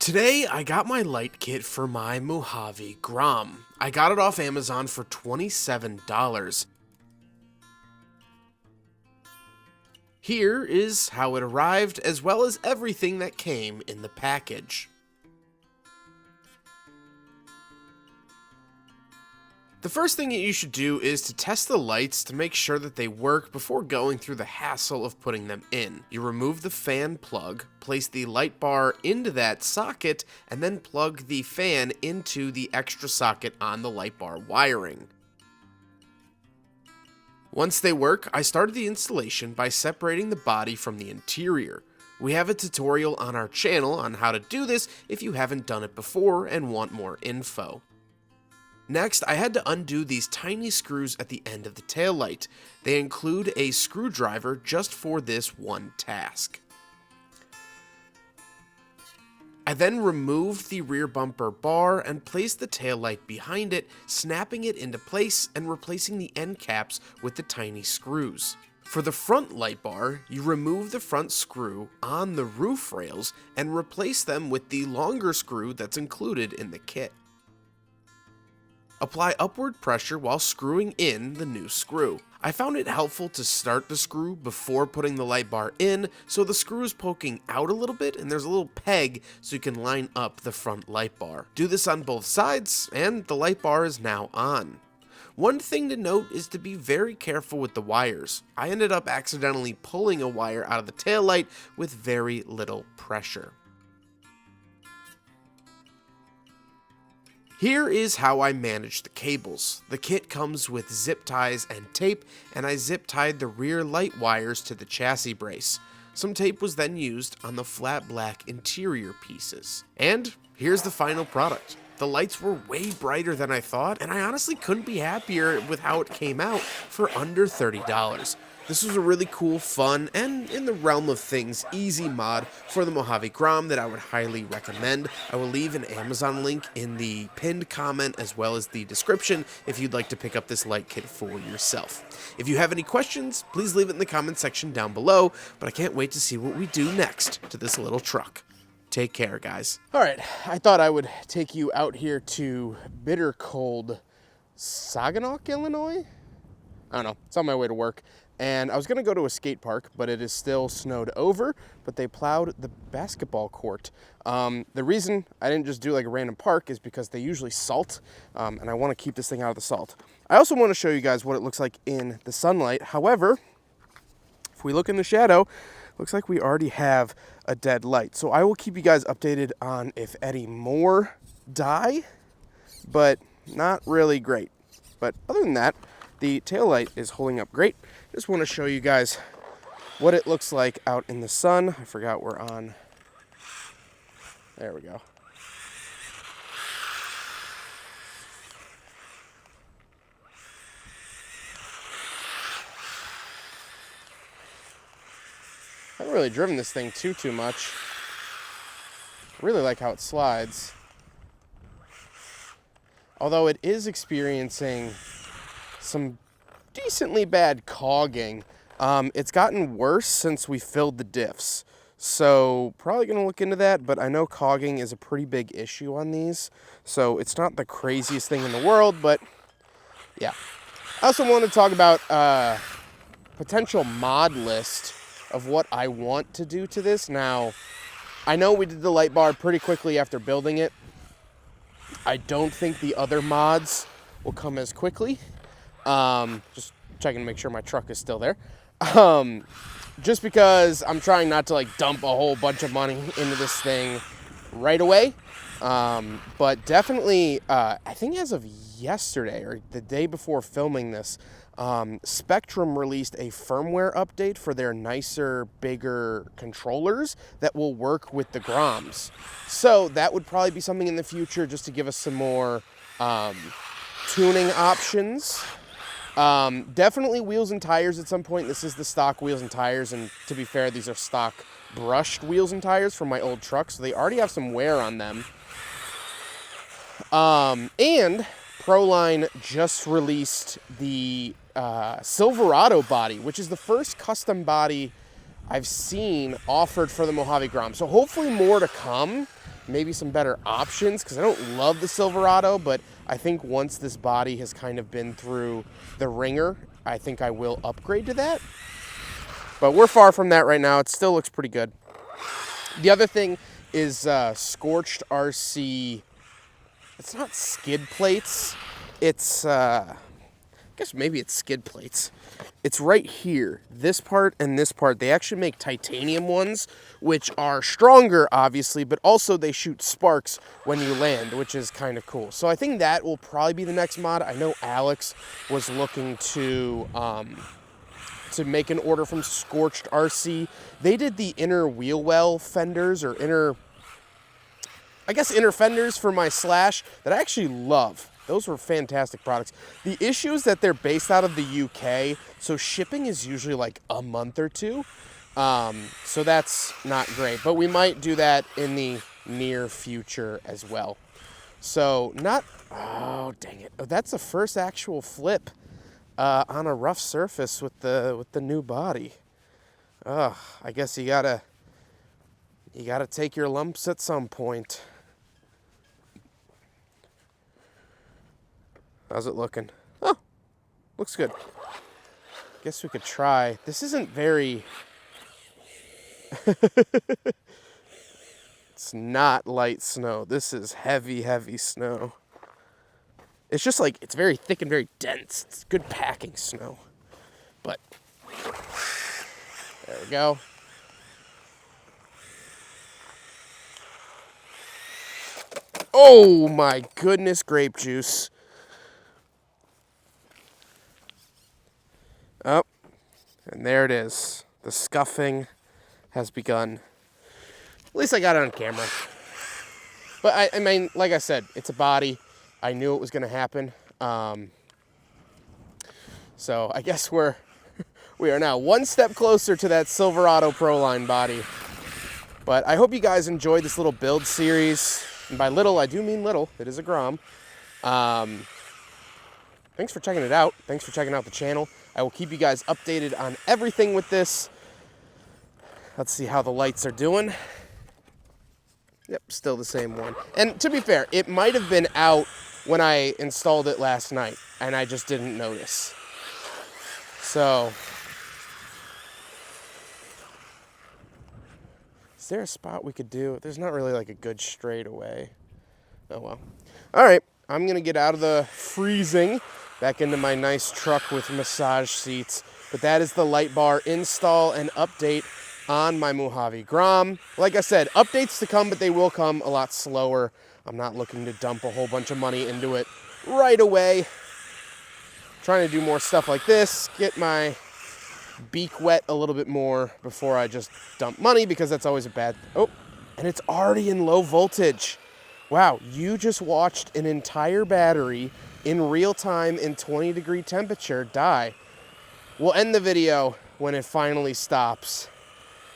Today, I got my light kit for my Mojave Grom. I got it off Amazon for $27. Here is how it arrived, as well as everything that came in the package. The first thing that you should do is to test the lights to make sure that they work before going through the hassle of putting them in. You remove the fan plug, place the light bar into that socket, and then plug the fan into the extra socket on the light bar wiring. Once they work, I started the installation by separating the body from the interior. We have a tutorial on our channel on how to do this if you haven't done it before and want more info. Next, I had to undo these tiny screws at the end of the taillight. They include a screwdriver just for this one task. I then removed the rear bumper bar and placed the taillight behind it, snapping it into place and replacing the end caps with the tiny screws. For the front light bar, you remove the front screw on the roof rails and replace them with the longer screw that's included in the kit. Apply upward pressure while screwing in the new screw. I found it helpful to start the screw before putting the light bar in, so the screw is poking out a little bit and there's a little peg so you can line up the front light bar. Do this on both sides and the light bar is now on. One thing to note is to be very careful with the wires. I ended up accidentally pulling a wire out of the taillight with very little pressure. Here is how I manage the cables. The kit comes with zip ties and tape, and I zip tied the rear light wires to the chassis brace. Some tape was then used on the flat black interior pieces. And here's the final product. The lights were way brighter than I thought, and I honestly couldn't be happier with how it came out for under $30. This was a really cool, fun, and in the realm of things, easy mod for the Mojave Grom that I would highly recommend. I will leave an Amazon link in the pinned comment as well as the description if you'd like to pick up this light kit for yourself. If you have any questions, please leave it in the comment section down below, but I can't wait to see what we do next to this little truck. Take care, guys. All right, I thought I would take you out here to bitter cold Saginaw, Illinois? I don't know, it's on my way to work. And I was going to go to a skate park, but it is still snowed over, but they plowed the basketball court. The reason I didn't just do like a random park is because they usually salt, and I want to keep this thing out of the salt. I also want to show you guys what it looks like in the sunlight. However, if we look in the shadow, looks like we already have a dead light. So I will keep you guys updated on if any more die, but not really great. But other than that, the taillight is holding up great. Just want to show you guys what it looks like out in the sun. I forgot we're on. There we go. I haven't really driven this thing too much. I really like how it slides. Although it is experiencing some decently bad cogging. It's gotten worse since we filled the diffs. So probably going to look into that, but I know cogging is a pretty big issue on these. So it's not the craziest thing in the world, but yeah. I also want to talk about potential mod list of what I want to do to this. Now, I know we did the light bar pretty quickly after building it. I don't think the other mods will come as quickly. Just checking to make sure my truck is still there. Just because I'm trying not to like dump a whole bunch of money into this thing right away. But definitely, I think as of yesterday or the day before filming this, Spectrum released a firmware update for their nicer, bigger controllers that will work with the Groms. So that would probably be something in the future just to give us some more tuning options. Definitely wheels and tires at some point. This is the stock wheels and tires, and to be fair, these are stock brushed wheels and tires from my old truck, so they already have some wear on them. And Proline just released the Silverado body, which is the first custom body I've seen offered for the Mojave Grom. So hopefully more to come. maybe some better options, because I don't love the Silverado, but I think once this body has kind of been through the ringer, I think I will upgrade to that. But we're far from that right now. It still looks pretty good. The other thing is Scorched RC. It's not skid plates. It's, I guess maybe it's skid plates. It's right here. This part and this part. They actually make titanium ones, which are stronger, obviously, but also they shoot sparks when you land, which is kind of cool. So I think that will probably be the next mod. I know Alex was looking to make an order from Scorched RC. They did the inner wheel well fenders, or inner fenders for my Slash that I actually love. Those were fantastic products. The issue is that they're based out of the UK, so shipping is usually like a month or two. So that's not great, but we might do that in the near future as well. So oh, dang it. Oh, that's the first actual flip on a rough surface with the new body. I guess you gotta take your lumps at some point. How's it looking? Oh, looks good. Guess we could try. This isn't very... It's not light snow. This is heavy, heavy snow. It's just like, it's very thick and very dense. It's good packing snow. But, there we go. Oh my goodness, grape juice. Oh, and there it is. The scuffing has begun. At least I got it on camera. But I mean, like I said, it's a body. I knew it was going to happen. So I guess we are now one step closer to that Silverado Pro Line body. But I hope you guys enjoyed this little build series. And by little, I do mean little. It is a Grom. Thanks for checking it out. Thanks for checking out the channel. I will keep you guys updated on everything with this. Let's see how the lights are doing. Yep, still the same one. And to be fair, it might have been out when I installed it last night, and I just didn't notice. So, is there a spot we could do? There's not really like a good straightaway. Oh well. All right, I'm gonna get out of the freezing, back into my nice truck with massage seats. But that is the light bar install and update on my Mojave Grom. Like I said, updates to come, but they will come a lot slower. I'm not looking to dump a whole bunch of money into it right away. Trying to do more stuff like this, get my beak wet a little bit more before I just dump money, because that's always a bad... Oh, and it's already in low voltage. Wow, you just watched an entire battery in real time in 20-degree temperature die. We'll end the video when it finally stops.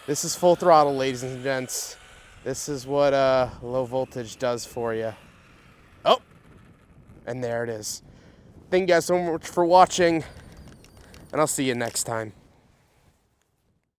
This is full throttle, ladies and gents. This is what low voltage does for you. Oh, and there it is. Thank you guys so much for watching, and I'll see you next time.